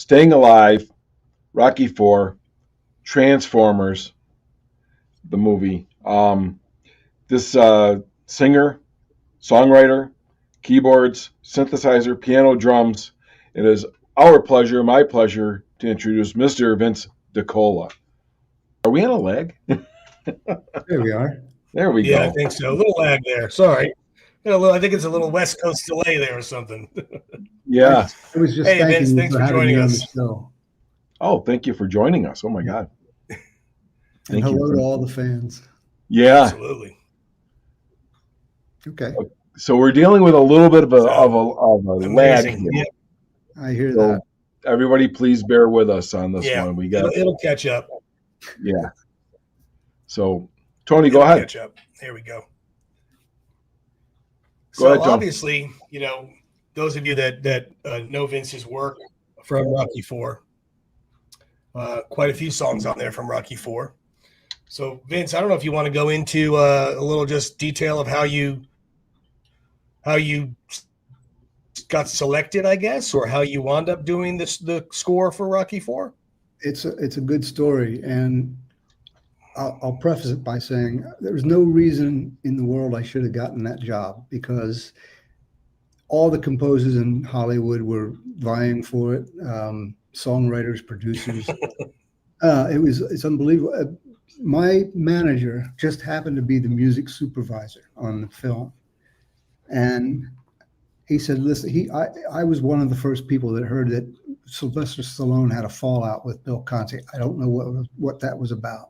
Staying Alive, Rocky IV, Transformers, the movie. This singer, songwriter, keyboards, synthesizer, piano, drums. It is our pleasure, my pleasure, to introduce Mr. Vince DiCola. Are we on a lag? There we are. There we Yeah, I go. think so. A little lag there. Sorry. I think it's a little West Coast delay there or something. Yeah. I was just Hey, thanking Vince, you thanks for having joining me on us. the show. Oh, thank you for joining us. Oh my God. And Thank you. hello to all the fans. Yeah. Absolutely. Okay. So we're dealing with a little bit of a lag Amazing. here. Yeah. I hear So that. everybody, please bear with us on this Yeah. one. We got It'll catch up. yeah. So Tony, It'll go ahead. catch up. There we go. Go So ahead, Tom. obviously, those of you that know Vince's work from Rocky IV, quite a few songs on there from Rocky IV. So Vince, I don't know if you want to go into a little just detail of how you got selected, I guess, or how you wound up doing the score for Rocky IV. It's a good story, and I'll preface it by saying there was no reason in the world I should have gotten that job, because all the composers in Hollywood were vying for it. Songwriters, producers. It's unbelievable. My manager just happened to be the music supervisor on the film, and he said, "Listen, I was one of the first people that heard that Sylvester Stallone had a fallout with Bill Conti. I don't know what that was about."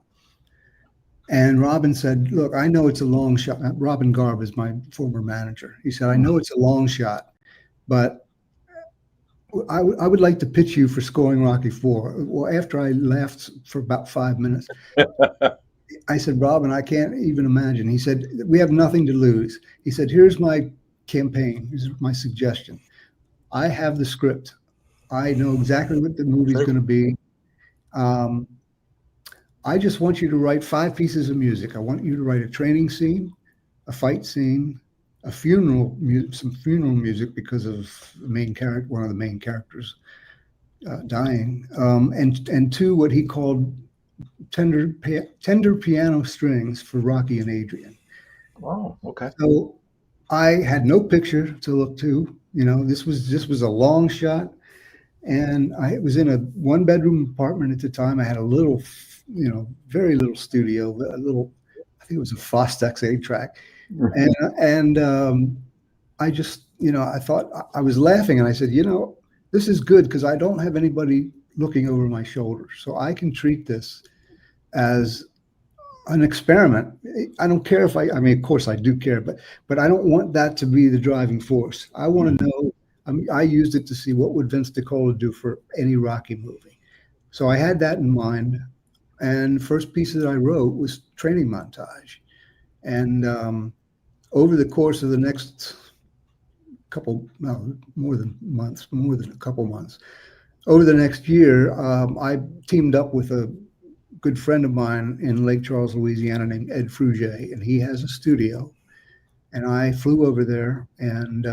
And Robin said, "Look, I know it's a long shot." Robin Garb is my former manager. He said, "I know it's a long shot, but I would like to pitch you for scoring Rocky IV." Well, after I laughed for about 5 minutes, I said, "Robin, I can't even imagine." He said, "We have nothing to lose." He said, "Here's my campaign. Here's my suggestion. I have the script. I know exactly what the movie's going to be. I just want you to write 5 pieces of music. I want you to write a training scene, a fight scene, a funeral, some funeral music because of the main character, one of the main characters dying, and 2 what he called tender piano strings for Rocky and Adrian." Oh, okay. So I had no picture to look to. This was a long shot, and I was in a 1-bedroom apartment at the time. I had a little, very little studio, I think it was a Fostex 8-track, and I just, I thought, I was laughing, and I said, this is good because I don't have anybody looking over my shoulder, so I can treat this as an experiment. I don't care if I mean, of course I do care, but I don't want that to be the driving force. I want to know. I used it to see what would Vince DiCola do for any Rocky movie. So I had that in mind. And the first piece that I wrote was Training Montage. And over the course of the next more than a couple months, over the next year, I teamed up with a good friend of mine in Lake Charles, Louisiana, named Ed Fruget, and he has a studio. And I flew over there, and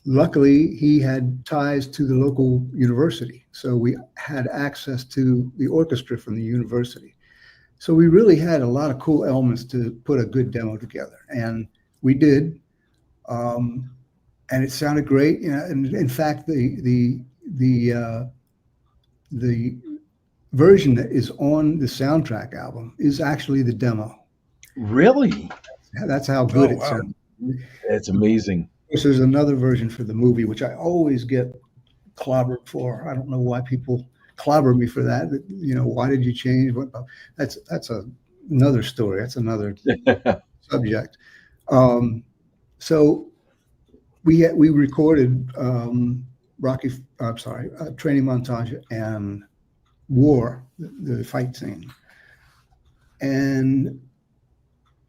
luckily he had ties to the local university, so we had access to the orchestra from the university. So we really had a lot of cool elements to put a good demo together, and we did, and it sounded great. And in fact, the version that is on the soundtrack album is actually the demo. Really? That's how good it sounds. It's amazing. Of course, there's another version for the movie, which I always get clobbered for. I don't know why people clobber me for that. Why did you change? That's another story. That's another subject. So we recorded Training Montage and War, the fight scene, and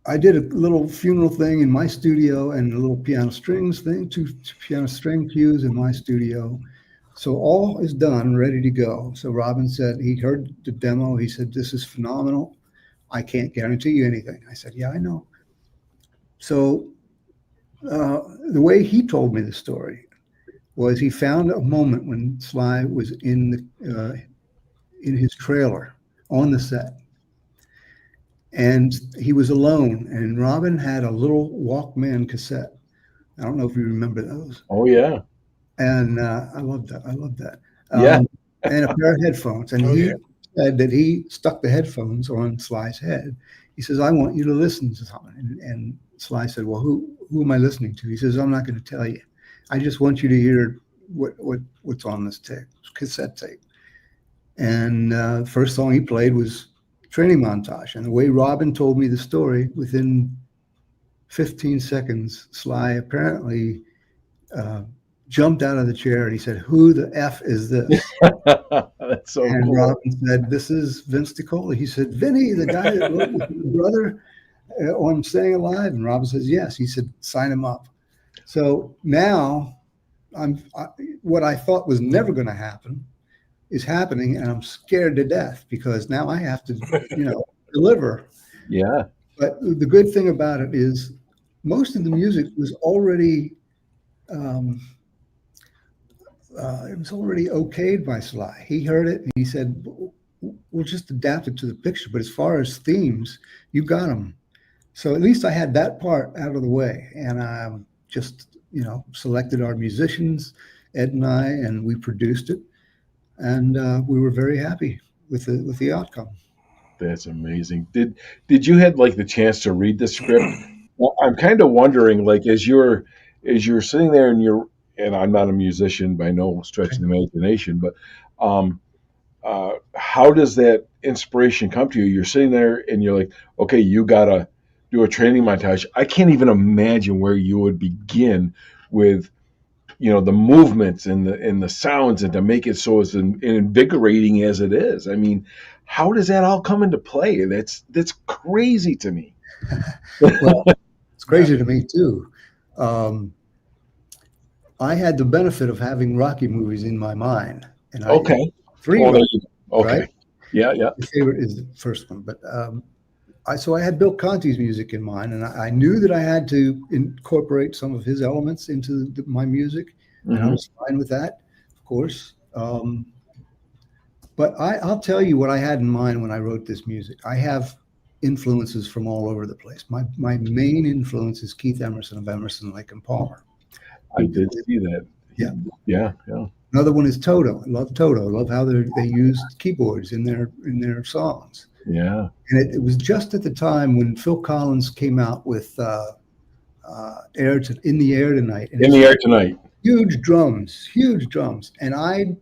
I did a little funeral thing in my studio and a little piano strings thing, 2 piano string cues in my studio. So all is done, ready to go. So Robin said he heard the demo. He said, "This is phenomenal. I can't guarantee you anything." I said, "Yeah, I know." So the way he told me the story was he found a moment when Sly was in his trailer on the set, and he was alone. And Robin had a little Walkman cassette. I don't know if you remember those. Oh yeah. And I love that. I love that. Yeah. And a pair of headphones. And he said that he stuck the headphones on Sly's head. He says, "I want you to listen to something." And Sly said, "Well, who am I listening to?" He says, "I'm not going to tell you. I just want you to hear what's on this cassette tape." And the first song he played was Training Montage. And the way Robin told me the story, within 15 seconds, Sly apparently jumped out of the chair and he said, "Who the F is this?" That's so And cool. Robin said, "This is Vince DiCola." He said, "Vinny, the guy that wrote with your brother on Staying Alive?" And Robin says, "Yes." He said, "Sign him up." So now what I thought was never going to happen is happening, and I'm scared to death because now I have to, deliver. Yeah. But the good thing about it is most of the music was already it was already okayed by Sly. He heard it and he said, "We'll just adapt it to the picture. But as far as themes, you got them." So at least I had that part out of the way, and I just selected our musicians, Ed and I, and we produced it, and we were very happy with the outcome. That's amazing. Did you had like the chance to read the script? Well, I'm kind of wondering, like, as you're sitting there and I'm not a musician by no stretch of the imagination, but how does that inspiration come to you? You're sitting there and you're like, okay, you gotta do a training montage. I can't even imagine where you would begin with, the movements and the sounds, and to make it so as invigorating as it is. I mean, how does that all come into play? That's crazy to me. Well, it's crazy to me too. I had the benefit of having Rocky movies in my mind, and Okay. three. Oh, Rocky, okay. right? Yeah. My favorite is the first one, but I had Bill Conti's music in mind, and I knew that I had to incorporate some of his elements into my music, and I was fine with that, of course. But I'll tell you what I had in mind when I wrote this music. I have influences from all over the place. My main influence is Keith Emerson of Emerson, Lake and Palmer. I did see that. Yeah. Yeah. Another one is Toto. I love Toto. I love how they used keyboards in their songs. Yeah. And it was just at the time when Phil Collins came out with In the Air Tonight. And In the Air Tonight. Huge drums. And I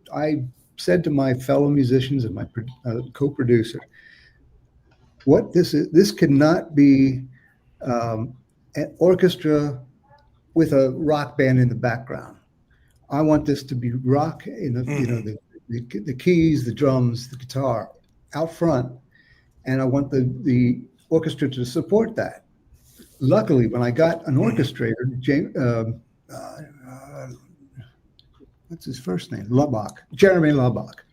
said to my fellow musicians and my co-producer, what this could not be an orchestra with a rock band in the background. I want this to be rock in the keys, the drums, the guitar out front, and I want the orchestra to support that. Luckily, when I got an orchestrator, what's his first name? Jeremy Lubbock.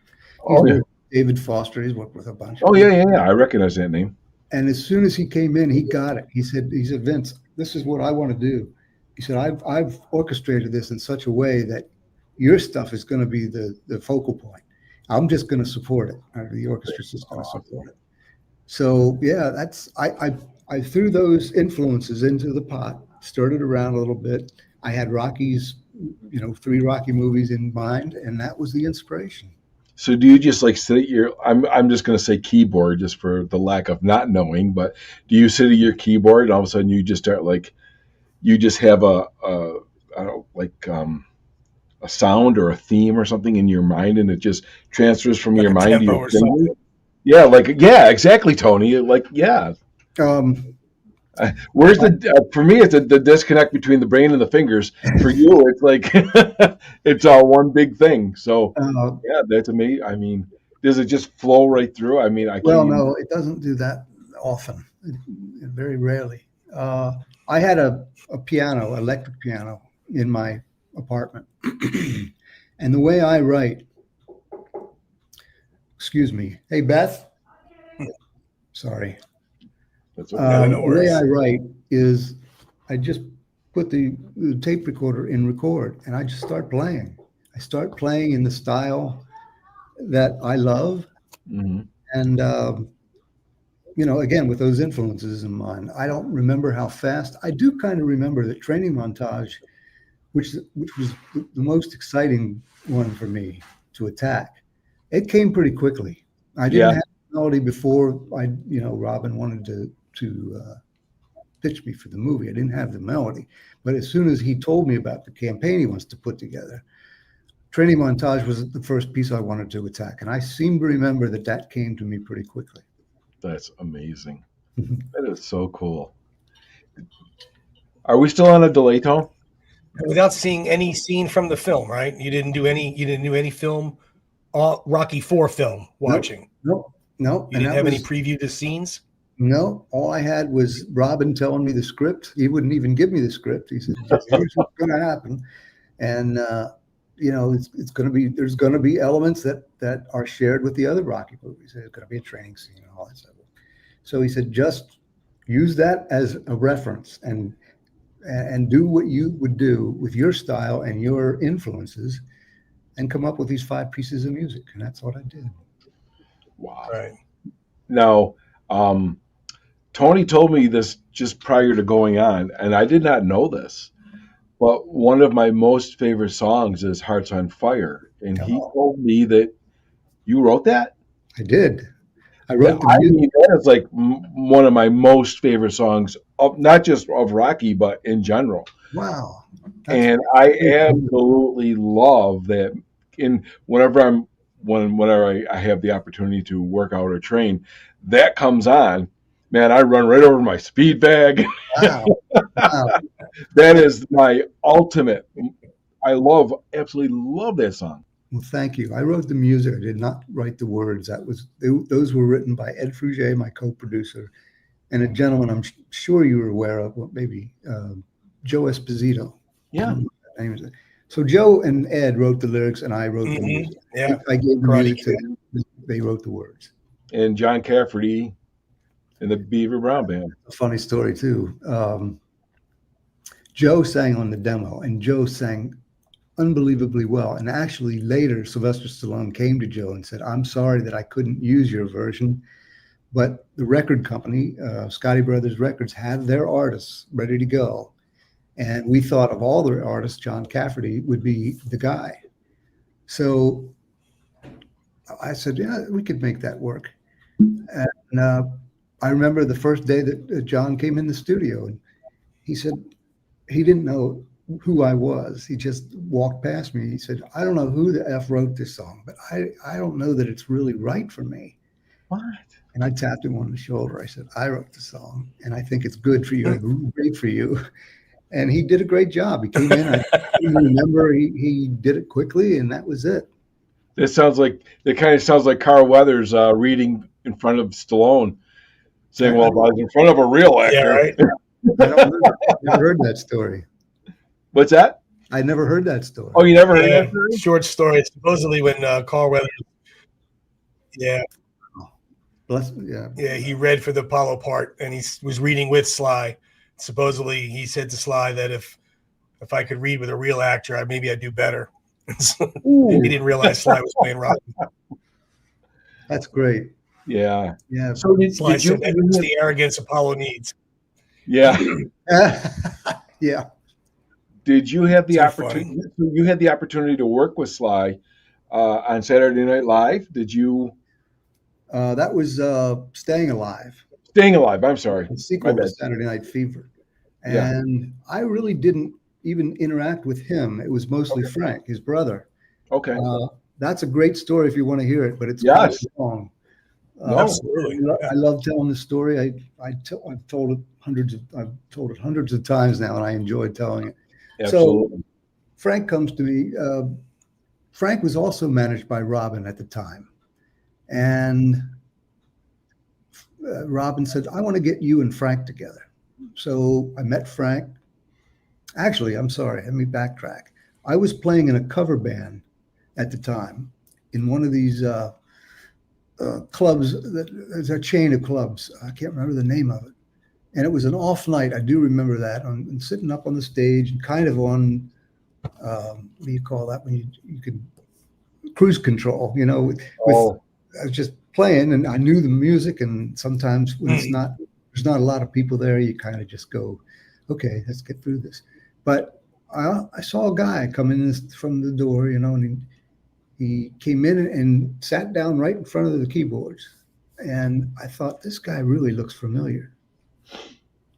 He's worked with David Foster. He's worked with a bunch. Oh yeah. I recognize that name. And as soon as he came in, he got it. He said, "Vince, this is what I want to do." He said, I've orchestrated this in such a way that your stuff is going to be the focal point. I'm just going to support it. The orchestra's just going to support it. So yeah, I threw those influences into the pot, stirred it around a little bit. I had Rocky's, 3 Rocky movies in mind, and that was the inspiration. So do you just like sit at your, I'm just going to say keyboard just for the lack of not knowing, but do you sit at your keyboard and all of a sudden you just start like, you just have a sound or a theme or something in your mind, and it just transfers from your mind to your fingers? Yeah, exactly, Tony. Where's for me, it's the disconnect between the brain and the fingers. For you, it's like it's all one big thing. So yeah, that's amazing. I mean, does it just flow right through? I mean, no, it doesn't do that often. Very rarely. I had a electric piano in my apartment. And the way I write, excuse me. Hey, Beth. Sorry. That's okay. The way I write is I just put the tape recorder in record, and I just start playing. I start playing in the style that I love, Hmm. and again with those influences in mind. I don't remember how fast. I do kind of remember that Training Montage, which was the most exciting one for me to attack. It came pretty quickly. I didn't Yeah. have melody before Robin wanted to pitch me for the movie. I didn't have the melody, but as soon as he told me about the campaign he wants to put together, Training Montage was the first piece I wanted to attack, and I seem to remember that came to me pretty quickly. That's amazing. That is so cool. Are we still on a delay tone? Without seeing any scene from the film, right? You didn't do any film, Rocky IV film watching. No. You didn't have any preview to scenes. No, all I had was Robin telling me the script. He wouldn't even give me the script. He said, "Here's what's going to happen," and it's going to be. There's going to be elements that are shared with the other Rocky movies. There's going to be a training scene and all that stuff. So he said, just use that as a reference and do what you would do with your style and your influences, and come up with these 5 pieces of music. And that's what I did. Wow. Right. Now, Tony told me this just prior to going on, and I did not know this, but one of my most favorite songs is Hearts on Fire. And he told me that you wrote that? I did. I wrote the music. I mean, that is like one of my most favorite songs, not just of Rocky, but in general. Wow. And I absolutely love that. Whenever I have the opportunity to work out or train, that comes on, man, I run right over my speed bag. Wow. That is my ultimate. I absolutely love that song. Well, thank you. I wrote the music. I did not write the words. Those were written by Ed Frugier, my co-producer, and a gentleman I'm sure you were aware of, maybe Joe Esposito. Yeah. Name is it. So Joe and Ed wrote the lyrics, and I wrote the music. Yeah. I gave the music to them. They wrote the words. And John Cafferty and the Beaver Brown Band. A funny story too. Joe sang on the demo, and Joe sang unbelievably well. And actually later, Sylvester Stallone came to Joe and said, "I'm sorry that I couldn't use your version, but the record company, Scotty Brothers Records, had their artists ready to go. And we thought of all their artists, John Cafferty would be the guy." So I said, "Yeah, we could make that work." And I remember the first day that John came in the studio, and he said he didn't know who I was. He just walked past me. He said, "I don't know who the F wrote this song, but I don't know that it's really right for me." What? And I tapped him on the shoulder. I said, "I wrote the song, and I think it's good for you, great for you." And he did a great job. He came in. I remember he did it quickly, and that was it. It kind of sounds like Carl Weathers reading in front of Stallone, saying, "Well, if I was in front of a real actor." Yeah, right. I never heard that story. What's that? I never heard that story. Oh, you never heard that story? Short story. Supposedly when Carl Weathers, he read for the Apollo part, and he was reading with Sly. Supposedly he said to Sly that if I could read with a real actor, maybe I'd do better. He didn't realize Sly was playing Rocky. That's great. Yeah. Yeah. So Sly said that's the arrogance Apollo needs. Yeah. Yeah. Did you have the Too opportunity? You had the opportunity to work with Sly on Saturday Night Live. Did you? That was Staying Alive. Staying Alive. I'm sorry. The sequel to Saturday Night Fever. And I really didn't even interact with him. It was mostly Frank, his brother. Okay. That's a great story if you want to hear it, but it's Yes. quite long. Absolutely. I love telling the story. I've told it hundreds of times now, and I enjoy telling it. Absolutely. So Frank comes to me. Frank was also managed by Robin at the time. And Robin said, "I want to get you and Frank together." So I met Frank. Actually, I'm sorry, let me backtrack. I was playing in a cover band at the time in one of these clubs. There's a chain of clubs. I can't remember the name of it. And it was an off night. I do remember that. And sitting up on the stage and kind of on, what do you call that when you could cruise control, with Oh, I was just playing and I knew the music. And sometimes when there's not a lot of people there, you kind of just go, okay, let's get through this. But I saw a guy come in from the door, and he came in and sat down right in front of the keyboards. And I thought, this guy really looks familiar.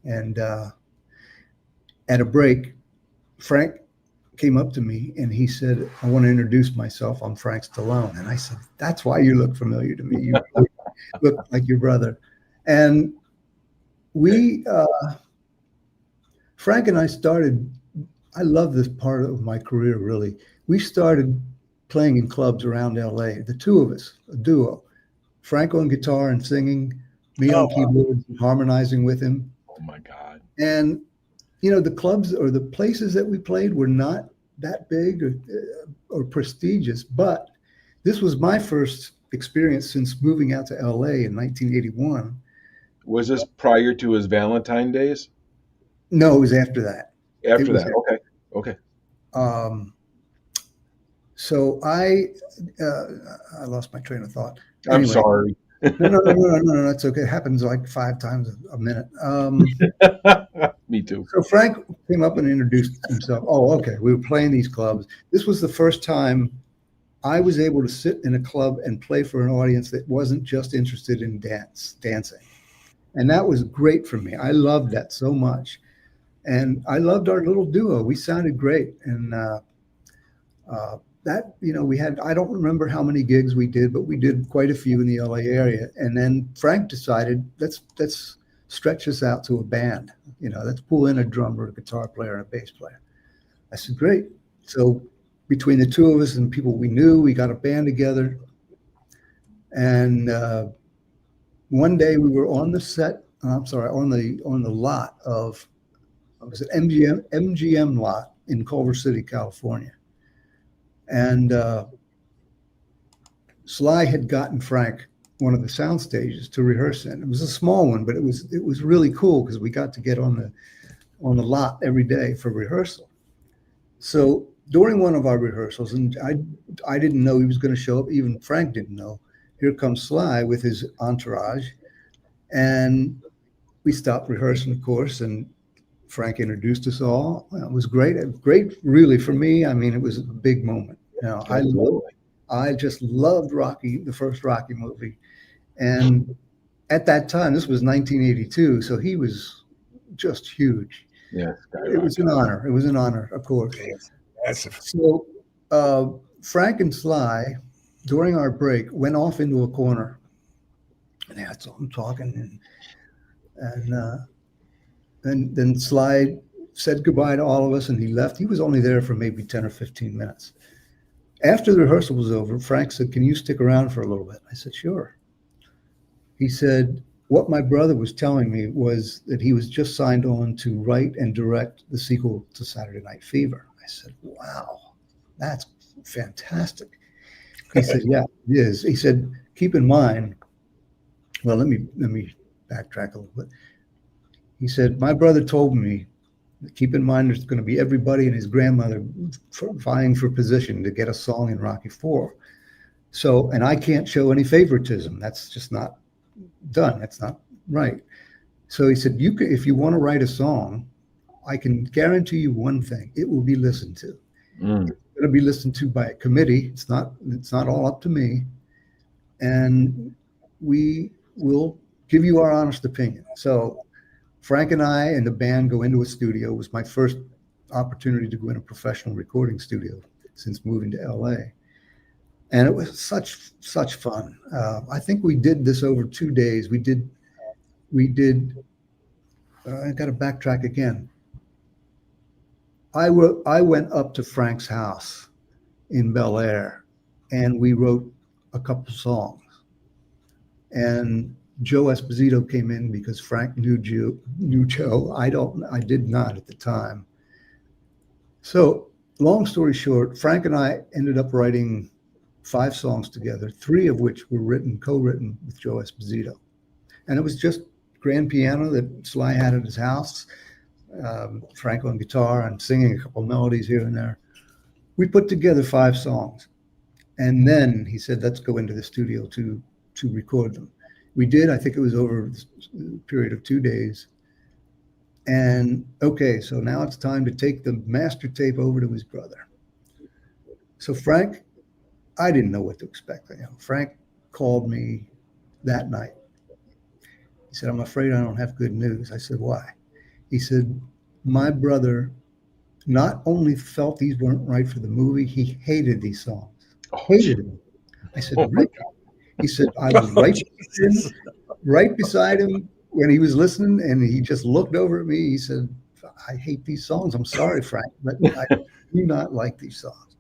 And at a break, Frank came up to me and he said, I want to introduce myself. I'm Frank Stallone. And I said, that's why you look familiar to me. You look like your brother. And Frank and I started, I love this part of my career, really. We started playing in clubs around LA, the two of us, a duo. Frank on guitar and singing, me on keyboards and harmonizing with him. oh my God. And, the clubs or the places that we played were not that big or prestigious, but this was my first experience since moving out to LA in 1981. Was this prior to his Valentine days? No, it was after that. After that, okay. So I lost my train of thought. I'm sorry. No, that's okay. It happens like 5 times a minute. Me too. So Frank came up and introduced himself. Oh, okay. We were playing these clubs. This was the first time I was able to sit in a club and play for an audience that wasn't just interested in dancing. And that was great for me. I loved that so much. And I loved our little duo. We sounded great. And that, we had, I don't remember how many gigs we did, but we did quite a few in the LA area. And then Frank decided, let's stretch this out to a band. Let's pull in a drummer, a guitar player, and a bass player. I said, great. So between the two of us and people we knew, we got a band together. And one day we were on the set, on the lot of, it was an MGM lot in Culver City, California. And Sly had gotten Frank one of the sound stages to rehearse in. It was a small one, but it was really cool because we got to get on the lot every day for rehearsal. So during one of our rehearsals, and I didn't know he was going to show up, even Frank didn't know, here comes Sly with his entourage. And we stopped rehearsing, of course, and Frank introduced us all. Well, it was great. Great, really, for me. I mean, it was a big moment. I just loved Rocky, the first Rocky movie. And at that time, this was 1982, so he was just huge. Yeah, it was an honor. It was an honor, of course. So Frank and Sly, during our break, went off into a corner. And they had something talking, and then Sly said goodbye to all of us, and he left. He was only there for maybe 10 or 15 minutes. After the rehearsal was over, Frank said, can you stick around for a little bit? I said, sure. He said, what my brother was telling me was that he was just signed on to write and direct the sequel to Saturday Night Fever. I said, wow, that's fantastic. He said, yeah, it is. He said, keep in mind, well, let me backtrack a little bit. He said, my brother told me, keep in mind there's going to be everybody and his grandmother vying for position to get a song in Rocky IV. So, and I can't show any favoritism. That's just not done. That's not right. So he said, if you want to write a song, I can guarantee you one thing, it will be listened to. It's going to be listened to by a committee. It's not all up to me. And we will give you our honest opinion. So Frank and I and the band go into a studio. It was my first opportunity to go in a professional recording studio since moving to LA. And it was such fun. I think we did this over 2 days. I got to backtrack again. I went up to Frank's house in Bel Air, and we wrote a couple songs. And Joe Esposito came in because Frank knew Joe. I did not at the time. So long story short, Frank and I ended up writing 5 songs together, 3 of which were co-written with Joe Esposito. And it was just grand piano that Sly had at his house, Frank on guitar and singing a couple melodies here and there. We put together 5 songs. And then he said, let's go into the studio to record them. We did. I think it was over a period of 2 days. And okay, so now it's time to take the master tape over to his brother. So Frank, I didn't know what to expect. Frank called me that night. He said, I'm afraid I don't have good news. I said, why? He said, my brother not only felt these weren't right for the movie, he hated these songs. Hated them. I said, really? He said, I was right beside him when he was listening, and he just looked over at me. He said, I hate these songs. I'm sorry, Frank, but I do not like these songs.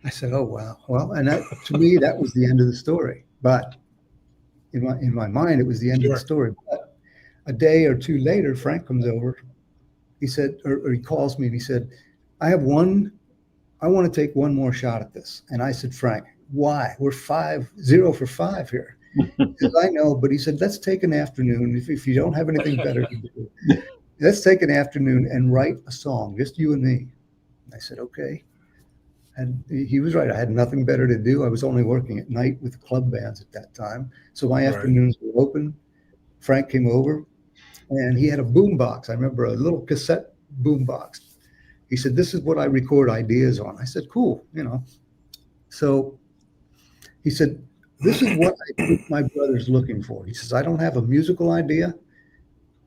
I said, oh, wow. Well, and that, to me, that was the end of the story. But in my mind, it was the end of the story. But a day or two later, Frank comes over. He said, or he calls me and he said, I want to take one more shot at this. And I said, Frank, why? We're 0 for 5 here. He said, I know, but he said, let's take an afternoon. If you don't have anything better to do, let's take an afternoon and write a song, just you and me. I said, okay. And he was right. I had nothing better to do. I was only working at night with club bands at that time. So my afternoons were open. Frank came over and he had a boom box. I remember a little cassette boom box. He said, this is what I record ideas on. I said, cool, So he said, this is what I think my brother's looking for. He says, I don't have a musical idea,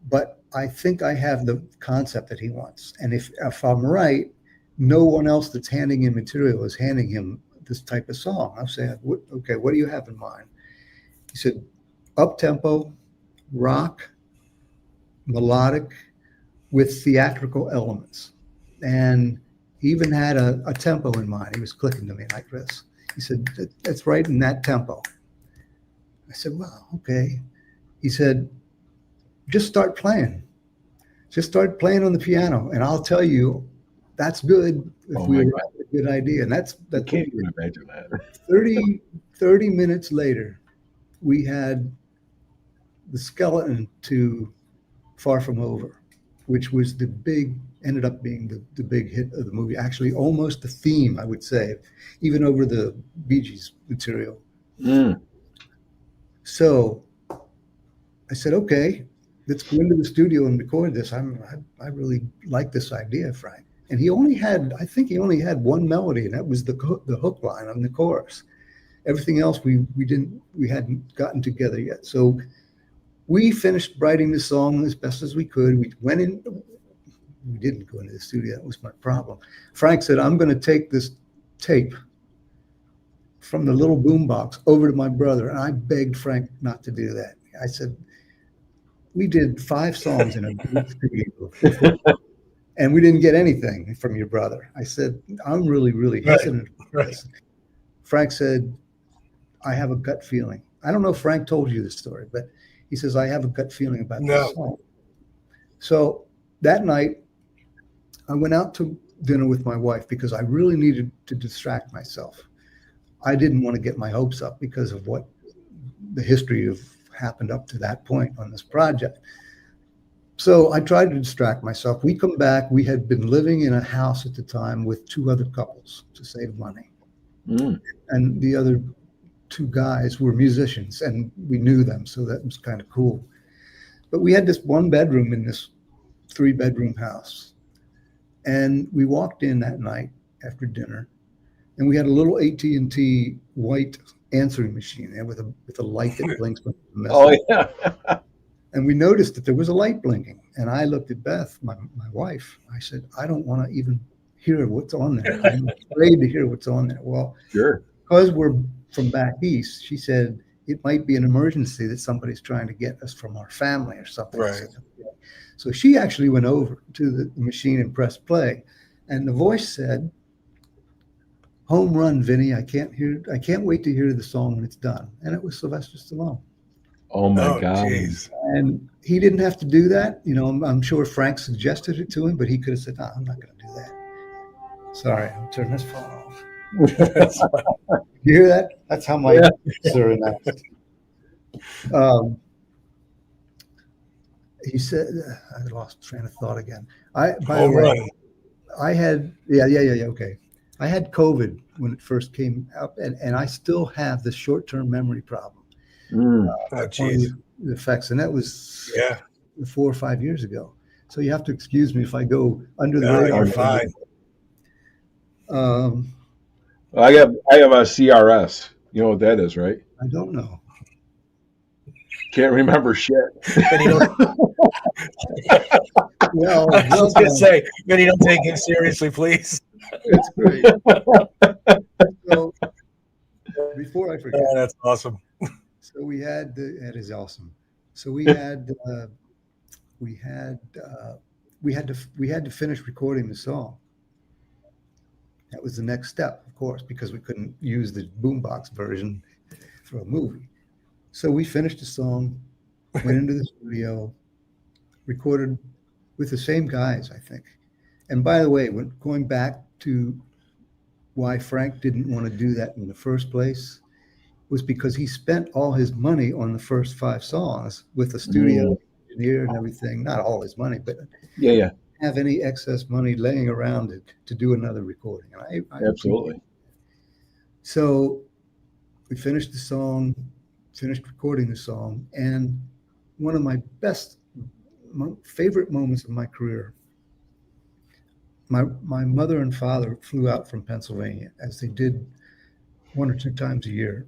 but I think I have the concept that he wants. And if I'm right, no one else that's handing him material is handing him this type of song. I'm saying, okay, what do you have in mind? He said, up-tempo, rock, melodic, with theatrical elements. And he even had a tempo in mind. He was clicking to me like this. He said, that's right in that tempo. I said, well, okay. He said, just start playing. Just start playing on the piano. And I'll tell you, that's good if we arrive at a good idea. And that's I can't even imagine that. 30 minutes later, we had the skeleton to Far From Over, which was ended up being the big hit of the movie. Actually, almost the theme, I would say, even over the Bee Gees material. So I said, okay, let's go into the studio and record this. I really like this idea, Frank. And I think he only had one melody, and that was the hook line on the chorus. Everything else we hadn't gotten together yet. So we finished writing the song as best as we could. We went in. We didn't go into the studio. That was my problem. Frank said, I'm going to take this tape from the little boombox over to my brother. And I begged Frank not to do that. I said, we did 5 songs in a studio and we didn't get anything from your brother. I said, I'm really, really hesitant. Right. Frank said, I have a gut feeling. I don't know if Frank told you this story, but he says, I have a gut feeling about this song. So that night, I went out to dinner with my wife because I really needed to distract myself. I didn't want to get my hopes up because of what the history of happened up to that point on this project. So I tried to distract myself. We come back. We had been living in a house at the time with 2 other couples to save money. And the other 2 guys were musicians and we knew them. So that was kind of cool. But we had this 1 bedroom in this 3-bedroom house. And we walked in that night after dinner and we had a little AT&T white answering machine there with a light that blinks. Oh, yeah. And we noticed that there was a light blinking. And I looked at Beth, my wife. I said, I don't want to even hear what's on there. I'm afraid to hear what's on there. Well, sure. Because we're from back east, she said, it might be an emergency that somebody's trying to get us from our family or something. Right. Said, okay. So she actually went over to the machine and pressed play. And the voice said, home run, Vinny. I can't wait to hear the song when it's done. And it was Sylvester Stallone. Oh my God. Geez. And he didn't have to do that. I'm sure Frank suggested it to him, but he could have said, no, I'm not going to do that. Sorry, I'll turn this phone off. You hear that? That's how my are announced. he said, I lost train of thought again. By the Home way, run. I had, yeah. Okay. I had COVID when it first came up, and I still have this short-term memory problem. Mm. Oh, One of jeez. the effects, and that was Yeah. 4 or 5 years ago. So you have to excuse me if I go under the No, radar. you're fine. Um, I have a CRS. You know what that is, right? I don't know. Can't remember shit. Vinny, don't, Well, I was just going to say, Vinny, don't take him seriously, please. it's great. So before I forget, Oh, that's awesome. so we had that is awesome. So we had to finish recording the song. That was the next step, of course, because we couldn't use the boombox version for a movie. So we finished the song, went into the studio, recorded with the same guys, I think. And by the way, going back to why Frank didn't want to do that in the first place was because he spent all his money on the first 5 songs with the studio engineer and everything. Not all his money, but Yeah. have any excess money laying around to do another recording. And I Absolutely. So we finished the song, finished recording the song, and one of my favorite moments of my career, my mother and father flew out from Pennsylvania, as they did 1 or 2 times a year.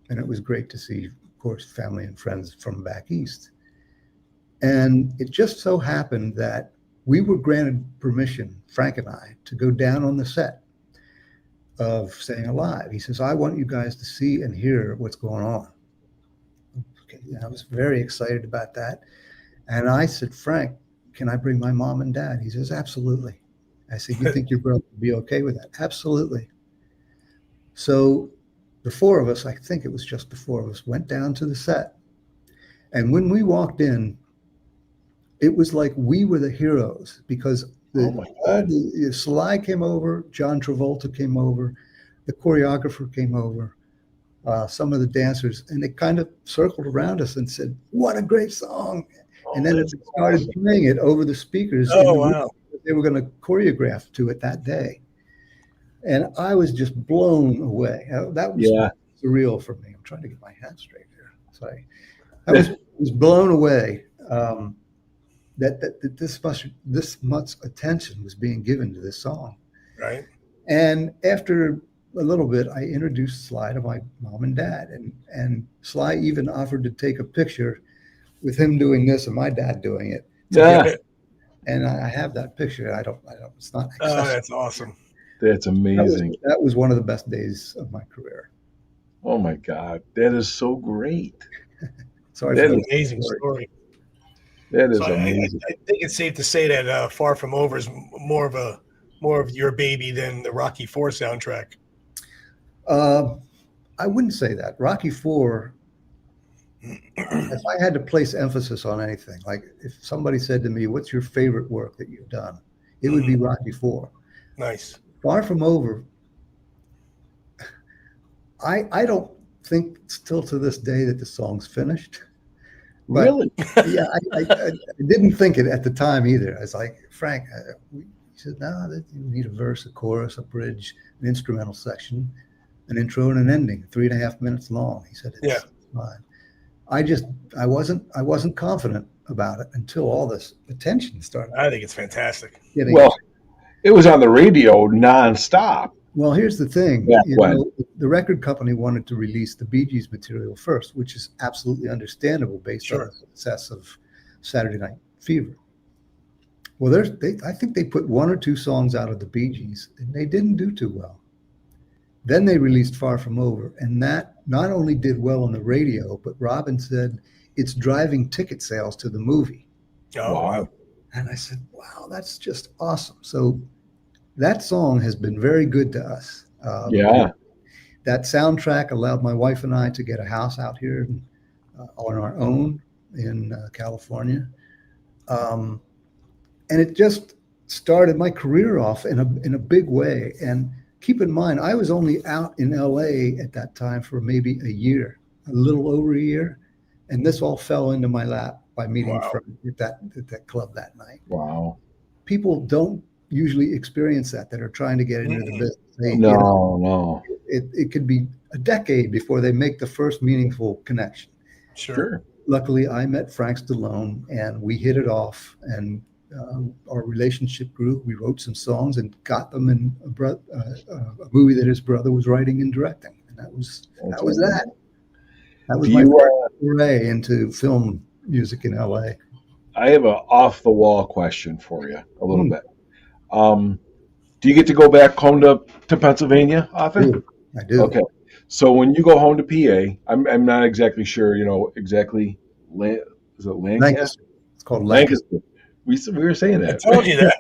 And it was great to see, of course, family and friends from back east. And it just so happened that we were granted permission, Frank and I, to go down on the set of Staying Alive. He says, I want you guys to see and hear what's going on. Okay, I was very excited about that. And I said, Frank, can I bring my mom and dad? He says, absolutely. I said, you think your brother would be okay with that? Absolutely. So the 4 of us, I think it was just the 4 of us, went down to the set. And when we walked in, it was like we were the heroes, because Sly came over, John Travolta came over, the choreographer came over, some of the dancers, and they kind of circled around us and said, what a great song. And then it started playing it over the speakers. Oh, wow. They were going to choreograph to it that day. And I was just blown away. That was surreal for me. I'm trying to get my hat straight here. Sorry. I was blown away that this much attention was being given to this song. Right. And after a little bit, I introduced Sly to my mom and dad, and Sly even offered to take a picture with him doing this and my dad doing it. Yeah. And I have that picture. I don't. It's not accessible. Oh, that's awesome. That's amazing. That was one of the best days of my career. Oh my God, that is so great. Sorry, that's an amazing story. That is amazing. I think it's safe to say that Far From Over is more of your baby than the Rocky IV soundtrack. I wouldn't say that. Rocky IV, if I had to place emphasis on anything, like if somebody said to me, what's your favorite work that you've done? It would be Rocky IV. Nice. Far From Over, I don't think still to this day that the song's finished. But, really? Yeah, I didn't think it at the time either. I was like, Frank, he said, no, you need a verse, a chorus, a bridge, an instrumental section, an intro and an ending, 3.5 minutes long. He said, it's fine. I wasn't confident about it until all this attention started. I think it's fantastic. Well, it was on the radio nonstop. Well, here's the thing. The record company wanted to release the Bee Gees material first, which is absolutely understandable based on the success of Saturday Night Fever. Well, I think they put 1 or 2 songs out of the Bee Gees, and they didn't do too well. Then they released Far From Over, and that not only did well on the radio, but Robin said it's driving ticket sales to the movie. Oh, wow. And I said, wow, that's just awesome. So that song has been very good to us. That soundtrack allowed my wife and I to get a house out here on our own in California. And it just started my career off in a big way. And keep in mind, I was only out in LA at that time for maybe a year, a little over a year. And this all fell into my lap by meeting Wow. friends at that club that night. Wow. People don't usually experience that are trying to get into the Mm-mm. business. No. It could be a decade before they make the first meaningful connection. Sure. Luckily, I met Frank Stallone, and we hit it off, and our relationship grew. We wrote some songs and got them in a movie that his brother was writing and directing, and that was That's that. That was Do my you, first foray into film music in LA. I have an off the wall question for you a little Hmm. bit. Do you get to go back home to Pennsylvania often? I do. Okay. So when you go home to PA, I'm not exactly sure, exactly. Is it Lancaster? Lancaster. It's called Lancaster. Lancaster. We were saying I that. told you that.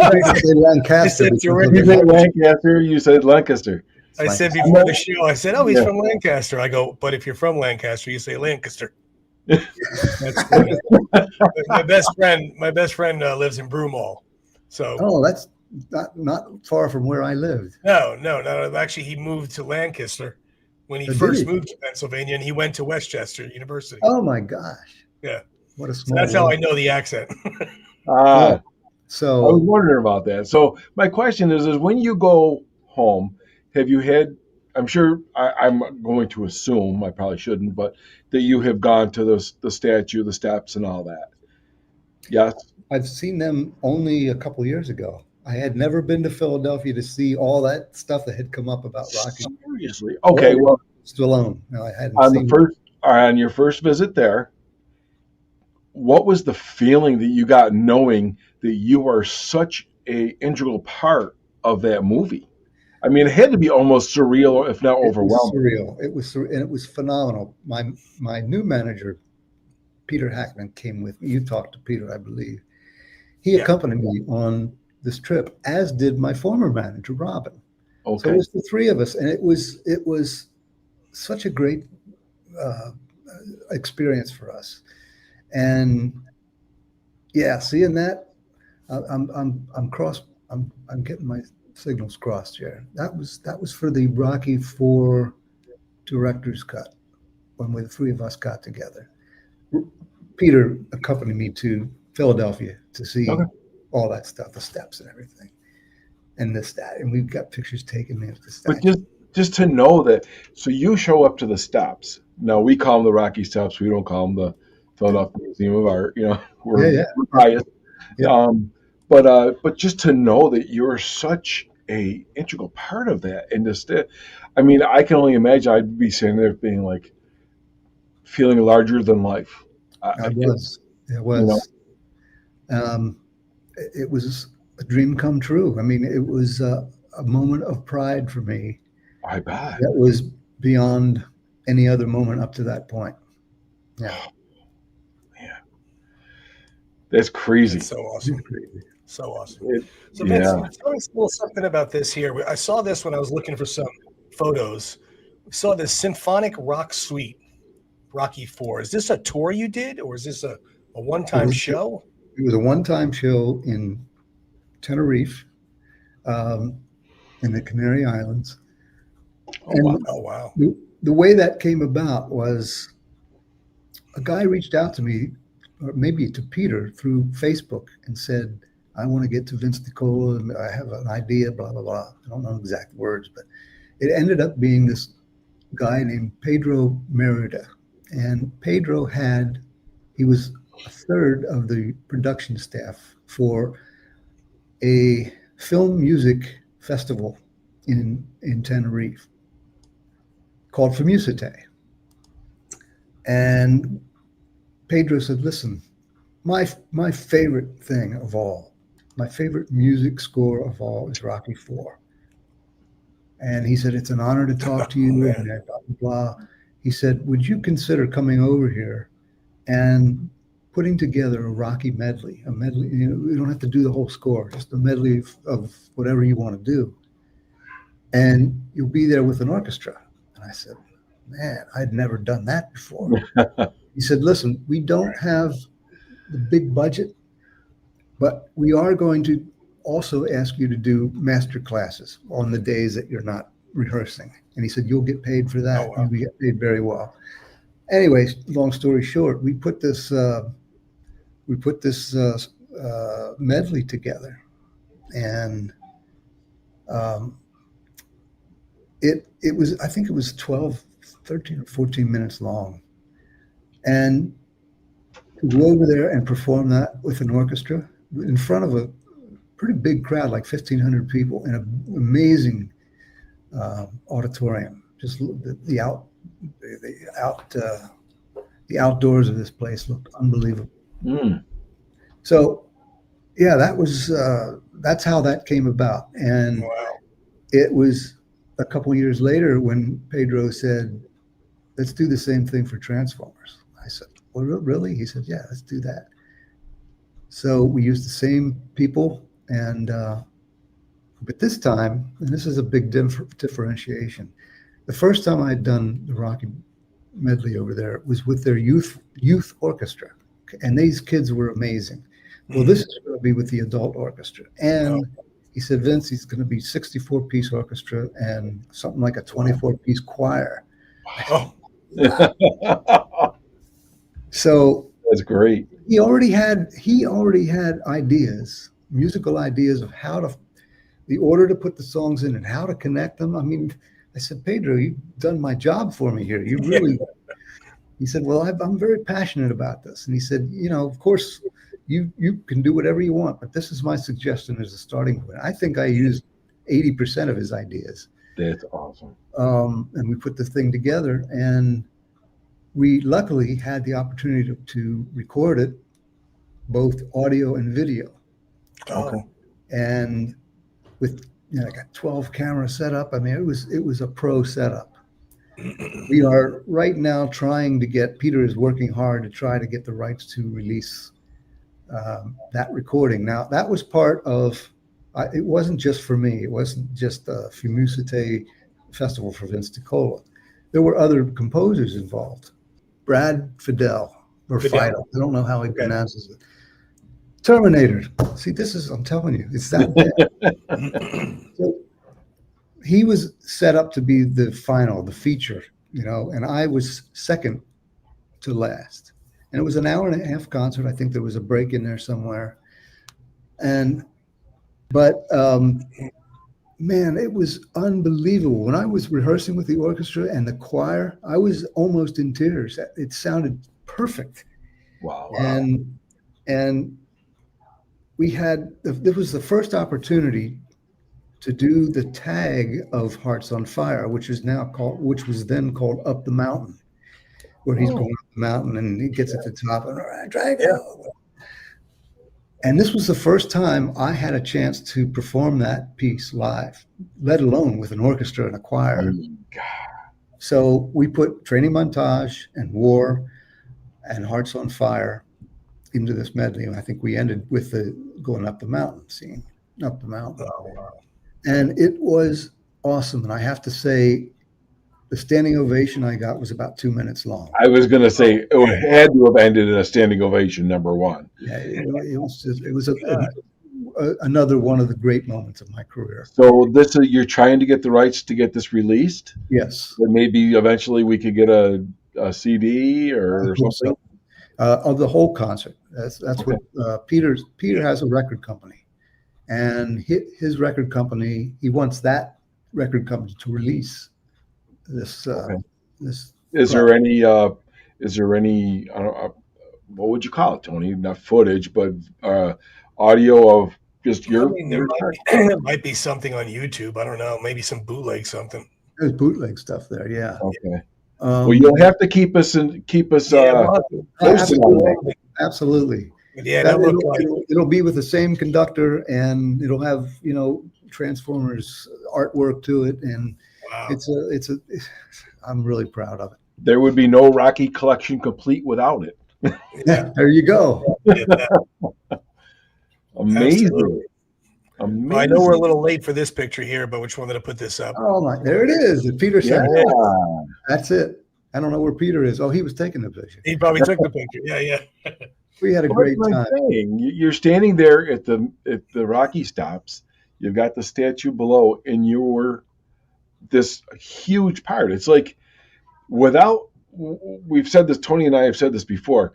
I say Lancaster. I said because direct- You said Lancaster. You said Lancaster. I said Lancaster. before the show, I said, "Oh, he's Yeah. from Lancaster." I go, "But if you're from Lancaster, you say Lancaster." That's funny. my best friend lives in Broomall, so Oh, that's not far from where I lived. no. Actually, he moved to Lancaster when he Oh, did first he? moved to Pennsylvania, and he went to Westchester University. Oh my gosh. Yeah. What a So small that's how I world. know the accent. Ah, I was So wondering about that. So my question is when you go home, have you had? I'm sure I'm going to assume I probably shouldn't, but that you have gone to the statue, the steps, and all that. Yes. I've seen them only a couple years ago. I had never been to Philadelphia to see all that stuff that had come up about Rocky Seriously. Okay. Well, Stallone. No, I hadn't on seen on your first visit there, what was the feeling that you got knowing that you are such a integral part of that movie? I mean, it had to be almost surreal, if not it. Was overwhelming. surreal. And it was phenomenal. My new manager, Peter Hackman, came with me. You talked to Peter, I believe. He Yeah. accompanied me on this trip, as did my former manager, Robin. So Okay. it was the three of us, and it was such a great experience for us. And yeah, seeing that, I'm getting my signals crossed here. That was for the Rocky IV director's cut when the three of us got together. Peter accompanied me to Philadelphia to see Okay. all that stuff, the steps and everything, and and we've got pictures taken there of the But statue. just to know that, so you show up to the steps. Now we call them the Rocky Steps. We don't call them the Philadelphia Museum of Art. We're biased. Yeah. But just to know that you're such a integral part of that, and just, I mean, I can only imagine I'd be sitting there being like feeling larger than life. It was. It was a dream come true. I mean, it was a moment of pride for me I bet. that was beyond any other moment up to that point. Yeah. Man, that's crazy. That's so awesome. So awesome. It- So Vince, yeah. tell us a little something about this here. I saw this when I was looking for some photos. We saw this symphonic rock suite, Rocky IV. Is this a tour you did, or is this a one-time show? It was a one-time show in Tenerife, in the Canary Islands. Oh, wow. The way that came about was a guy reached out to me, or maybe to Peter, through Facebook and said, I want to get to Vince DiCola, and I have an idea, blah, blah, blah. I don't know exact words, but it ended up being this guy named Pedro Merida. And Pedro he was a third of the production staff for a film music festival in Tenerife called Famusite. And Pedro said, listen, my favorite thing of all, my favorite music score of all is Rocky IV. And he said, it's an honor to talk to you, and blah, blah, blah. He said, would you consider coming over here and putting together a Rocky medley? A medley, we don't have to do the whole score, just a medley of whatever you want to do. And you'll be there with an orchestra. And I said, man, I'd never done that before. He said, listen, we don't have the big budget, but we are going to also ask you to do master classes on the days that you're not rehearsing. And he said, you'll get paid for that. Oh, wow. And we get paid very well. Anyways, long story short, we put this put this medley together, and it was, I think it was 12, 13 or 14 minutes long, and to go over there and perform that with an orchestra in front of a pretty big crowd, like 1,500 people, in an amazing auditorium. Just the outdoors of this place looked unbelievable. Mm. So, yeah, that's how that came about. And Wow. it was a couple years later when Pedro said, "Let's do the same thing for Transformers." I said, "Well, really?" He said, "Yeah, let's do that." So we used the same people, and but this time, and this is a big differentiation. The first time I'd done the Rocky medley over there was with their youth orchestra, and these kids were amazing. Well, this is going to be with the adult orchestra, and he said, "Vince, he's going to be 64-piece orchestra and something like a 24-piece choir." Oh, So That's great. he already had ideas, musical ideas of the order to put the songs in and how to connect them. I mean, I said, "Pedro, you've done my job for me here. You really." He said, "Well, I'm very passionate about this." And he said, "Of course, you can do whatever you want, but this is my suggestion as a starting point." I think I used 80% of his ideas. That's awesome. And we put the thing together, and we luckily had the opportunity to record it, both audio and video. okay. And with I got 12 cameras set up. I mean, it was a pro setup. We are right now trying to get, Peter is working hard to try to get the rights to release that recording. Now, that was part of, it wasn't just for me. It wasn't just a Fumusite Festival for Vince DiCola. There were other composers involved. Brad Fidel, or Fidel. I don't know how he pronounces it. Terminator. See, I'm telling you, it's that bad. So he was set up to be the feature, and I was second to last. And it was an hour and a half concert. I think there was a break in there somewhere. But man, it was unbelievable. When I was rehearsing with the orchestra and the choir, I was almost in tears. It sounded perfect. Wow. And this was the first opportunity to do the tag of Hearts on Fire, which was then called Up the Mountain, where he's going up the mountain and he gets at the top and drag it out. And this was the first time I had a chance to perform that piece live, let alone with an orchestra and a choir. So we put Training Montage and War and Hearts on Fire into this medley, and I think we ended with the going up the mountain scene, up the mountain. Oh, wow. And it was awesome. And I have to say, the standing ovation I got was about 2 minutes long. I was going to say it had to have ended in a standing ovation, number one. Yeah, it was another one of the great moments of my career. So you're trying to get the rights to get this released? Yes. And maybe eventually we could get a CD or something? Of the whole concert. That's okay. What Peter has a record company, and his record company, he wants that record company to release this. This is there any I don't know, what would you call it, Tony? Not footage, but audio of just your. There might be something on YouTube. I don't know. Maybe some bootleg something. There's bootleg stuff there. Yeah. Okay. Well, you'll have to keep us posted on that. Absolutely. Yeah, it'll be with the same conductor, and it'll have Transformers artwork to it, and wow. I'm really proud of it. There would be no Rocky collection complete without it. Yeah, there you go. Amazing. Absolutely. Amazing. Well, I know we're a little late for this picture here, but we just wanted to put this up. Oh my! There it is. Peter said, yeah. That's it. I don't know where Peter is. Oh, he was taking the picture. He probably took the picture. Yeah. We had a great time. You're standing there at the Rocky stops. You've got the statue below, and you're this huge part. It's like we've said this. Tony and I have said this before.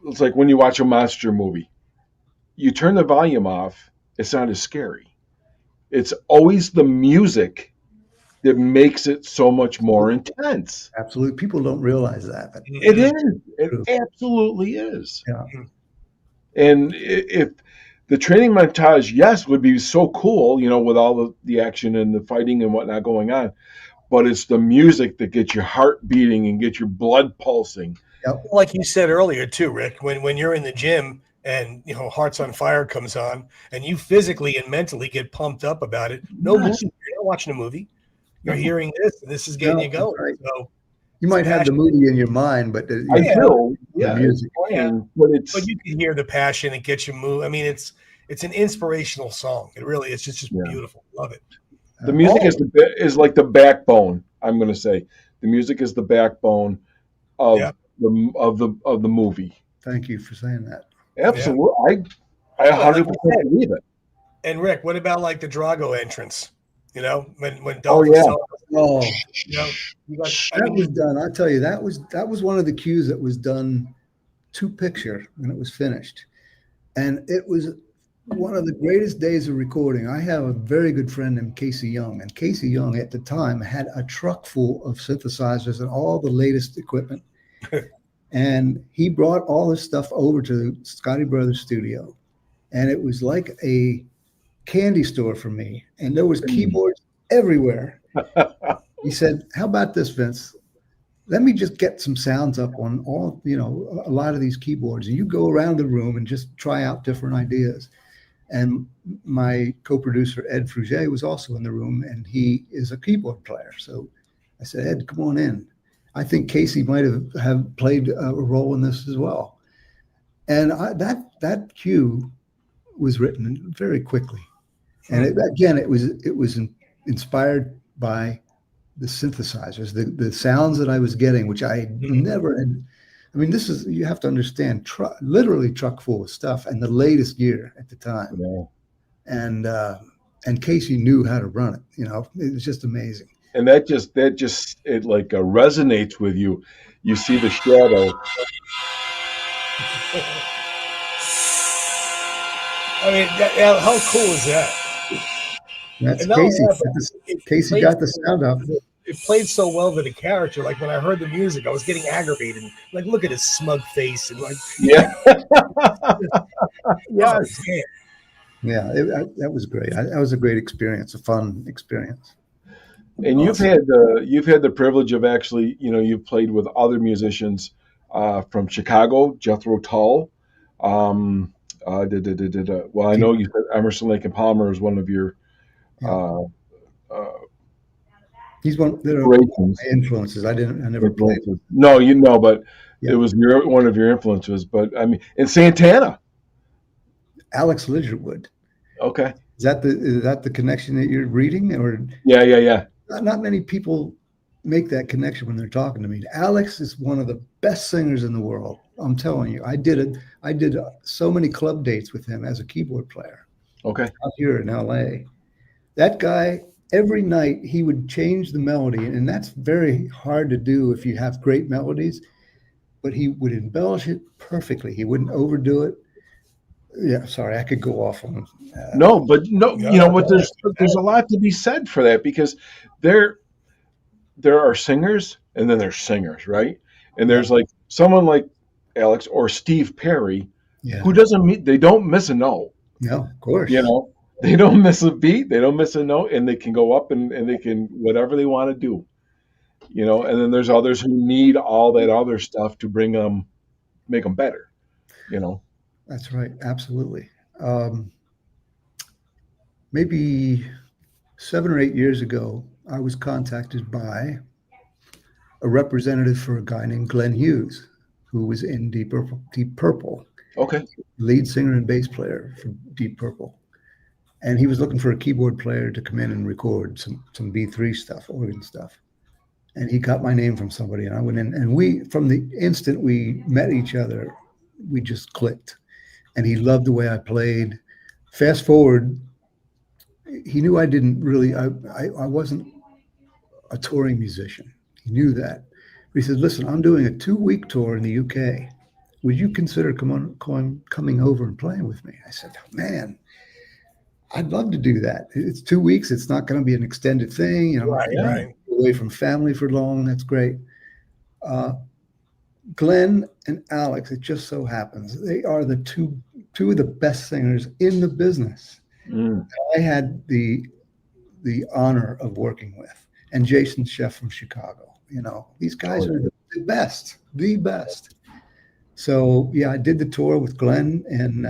it's like when you watch a monster movie, you turn the volume off, it's not as scary. It's always the music that makes it so much more intense. Absolutely. People don't realize that, but It Mhm. is. It true. absolutely is. Yeah. And if the training montage, yes, would be so cool, with all the action and the fighting and whatnot going on, but it's the music that gets your heart beating and gets your blood pulsing. Yep. Like you said earlier too, Rick, when you're in the gym and Hearts on Fire comes on and you physically and mentally get pumped up about it, no Yes. movie. You're not watching a movie. You're No. hearing this, and this is getting No, you that's going. right. So You might have the passion. movie in your mind, but I Yeah. do. the Yeah, music. it's playing, but but you can hear the passion. It gets you move. I mean, it's an inspirational song. It really is just Yeah. beautiful. Love it. the music is like the backbone. I'm going to say the music is the backbone of Yeah. the movie. Thank you for saying that. Absolutely, I Well, like 100% you said. believe it. And Rick, what about like the Drago entrance? When Oh, Dolph yeah. Oh, you got, that was done. I tell you, that was one of the cues that was done to picture when it was finished, and it was one of the greatest days of recording. I have a very good friend named Casey Young, and Casey Young at the time had a truck full of synthesizers and all the latest equipment, and he brought all this stuff over to Scotty Brothers studio, and it was like a candy store for me, and there was keyboards everywhere. He said, "How about this, Vince? Let me just get some sounds up on all, a lot of these keyboards, and you go around the room and just try out different ideas." And my co-producer Ed Fruget was also in the room, and he is a keyboard player. So I said, "Ed, come on in." I think Casey might have played a role in this as well. And that cue was written very quickly. And it was inspired by the synthesizers, the sounds that I was getting, which I never had. I mean, you have to understand, literally truck full of stuff and the latest gear at the time. Yeah. And Casey knew how to run it. It was just amazing. And that just it like resonates with you. You see the shadow. I mean, how cool is that? That's And not Casey. only that, but Casey got the sound up. It played so well to the character. Like when I heard the music, I was getting aggravated. Like, look at his smug face and like, Yeah. yeah, Yeah, that was great. That was a great experience, a fun experience. And you've had the privilege of actually, you've played with other musicians from Chicago, Jethro Tull. Well, I know you said Emerson, Lake and Palmer is one of your He's one of my influences. I never played. No, but it was one of your influences. But I mean, in Santana, Alex Lidgerwood. Okay. Is that the connection that you're reading, or? Yeah. Not many people make that connection when they're talking to me. Alex is one of the best singers in the world. I'm telling you, I did so many club dates with him as a keyboard player. Okay. Out here in LA, that guy, every night he would change the melody, and that's very hard to do if you have great melodies, but he would embellish it perfectly. He wouldn't overdo it. Yeah, sorry, I could go off on. But there's a lot to be said for that, because there are singers and then there's singers, right? And there's like someone like Alex or Steve Perry, who they don't miss a note. No, of course. They don't miss a beat, they don't miss a note, and they can go up and they can whatever they want to do. And then there's others who need all that other stuff to make them better. That's right. Absolutely. Maybe 7 or 8 years ago, I was contacted by a representative for a guy named Glenn Hughes, who was in Deep Purple. Okay. Lead singer and bass player for Deep Purple. And he was looking for a keyboard player to come in and record some B3 stuff, organ stuff. And he got my name from somebody, and I went in, and from the instant we met each other, we just clicked. And he loved the way I played. Fast forward, he knew I didn't really, I wasn't a touring musician. He knew that. But he said, "Listen, I'm doing a 2-week tour in the UK. would you consider coming over and playing with me? I said, man, I'd love to do that. It's 2 weeks. It's not going to be an extended thing. I'm not going to be away from family for long. That's great. Glenn and Alex, it just so happens, they are the two of the best singers in the business. I had the honor of working with, and Jason Sheff from Chicago. These guys are the best. So yeah, I did the tour with Glenn, and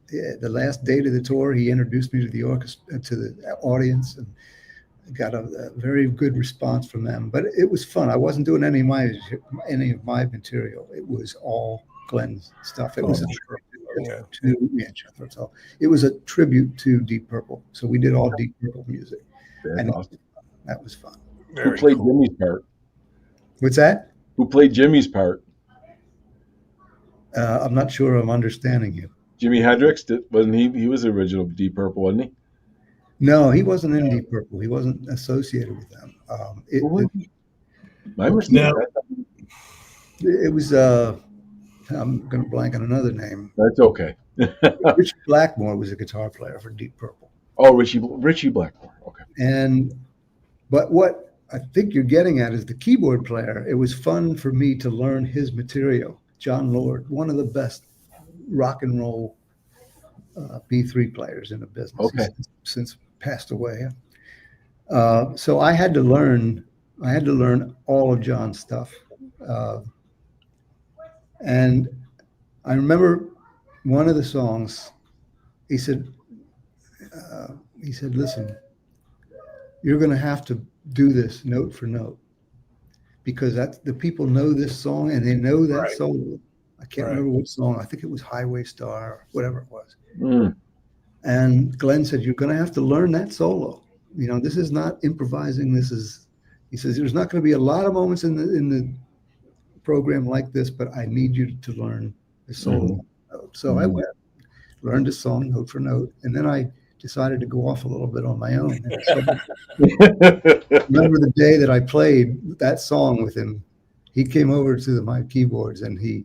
the last date of the tour, he introduced me to the orchestra, to the audience, and got a very good response from them. But it was fun. I wasn't doing any of my material. It was all Glenn's stuff. It was a it was a tribute to Deep Purple. So we did all Deep Purple music. That's awesome. That was fun. Who played Jimmy's part? What's that? Who played Jimmy's part? I'm not sure I'm understanding you. Jimi Hendrix, wasn't he? He was the original Deep Purple, wasn't he? No, he wasn't in Deep Purple. He wasn't associated with them. It was I'm going to blank on another name. That's okay. Richie Blackmore was a guitar player for Deep Purple. Oh, Richie Blackmore. Okay. But what I think you're getting at is the keyboard player. It was fun for me to learn his material. John Lord, one of the best rock and roll B3 players in the business. Okay. He's since passed away. So I had to learn all of John's stuff. And I remember one of the songs, he said, listen, you're going to have to do this note for note, because the people know this song and they know that solo. I can't remember what song. I think it was Highway Star or whatever it was. And Glenn said, you're going to have to learn that solo. This is not improvising. He says, there's not going to be a lot of moments in the program like this, but I need you to learn the solo note. So I went, learned a song note for note, and then I decided to go off a little bit on my own. So remember the day that I played that song with him, he came over to my keyboards and he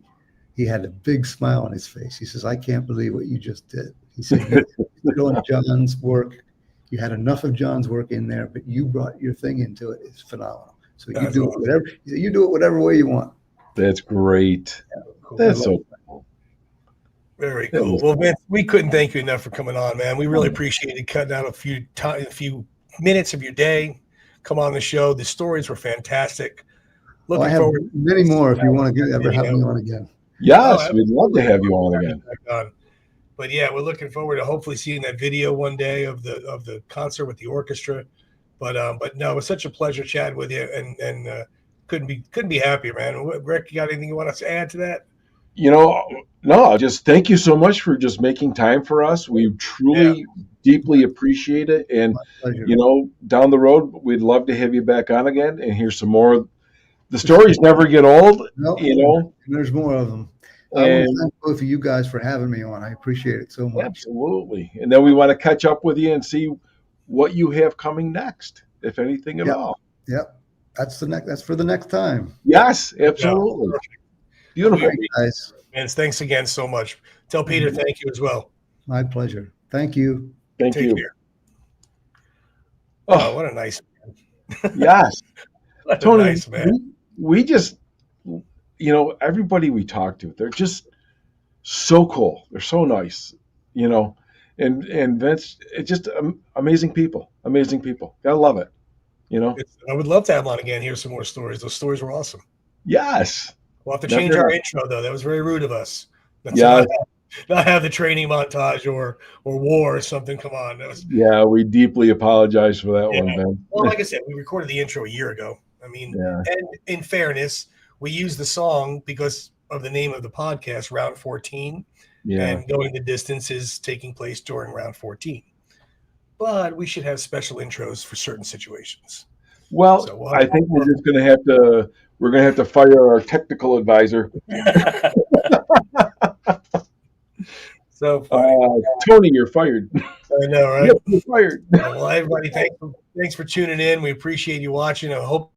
had a big smile on his face. He says, I can't believe what you just did. He said, you on John's work. You had enough of John's work in there, but you brought your thing into it. It's phenomenal. So you do it whatever. You do it whatever way you want. That's great. Yeah, cool. That's so cool. Very cool. Well, Vince, we couldn't thank you enough for coming on, man. We really appreciated cutting out a few minutes of your day. Come on the show. The stories were fantastic. Looking forward. Many more if you want to ever have me on again. Yes, we'd love to have you on again. But yeah, we're looking forward to hopefully seeing that video one day of the concert with the orchestra. But no, it was such a pleasure chatting with you, and couldn't be happier, man. Rick, you got anything you want us to add to that? No, just thank you so much for just making time for us. We truly deeply appreciate it. And, down the road, we'd love to have you back on again and hear some more. The stories never get old, And there's more of them. I want to thank both of you guys for having me on. I appreciate it so much. Absolutely. And then we want to catch up with you and see what you have coming next, if anything at all. Yep. That's for the next time. Yes, absolutely. Beautiful. Guys. Vince, thanks again so much. Tell Peter thank you as well. My pleasure. Thank you. Take care. Oh, what a nice man. Yes. What Tony, a nice man. We just, everybody we talk to, they're just so cool. They're so nice, and Vince, it's just amazing people. Gotta love it, I would love to have him on again, hear some more stories. Those stories were awesome. Yes. We'll have to change our intro, though. That was very rude of us. Not have the training montage or war or something. Come on. We deeply apologize for that one, man. Well, like I said, we recorded the intro a year ago. I mean, and in fairness, we used the song because of the name of the podcast, Round 14. And Going the Distance is taking place during Round 14. But we should have special intros for certain situations. Well, I think we're just going to have to fire our technical advisor. So funny. Tony, you're fired. I know, right? Yep, you're fired. Well, everybody, thanks for tuning in. We appreciate you watching. I hope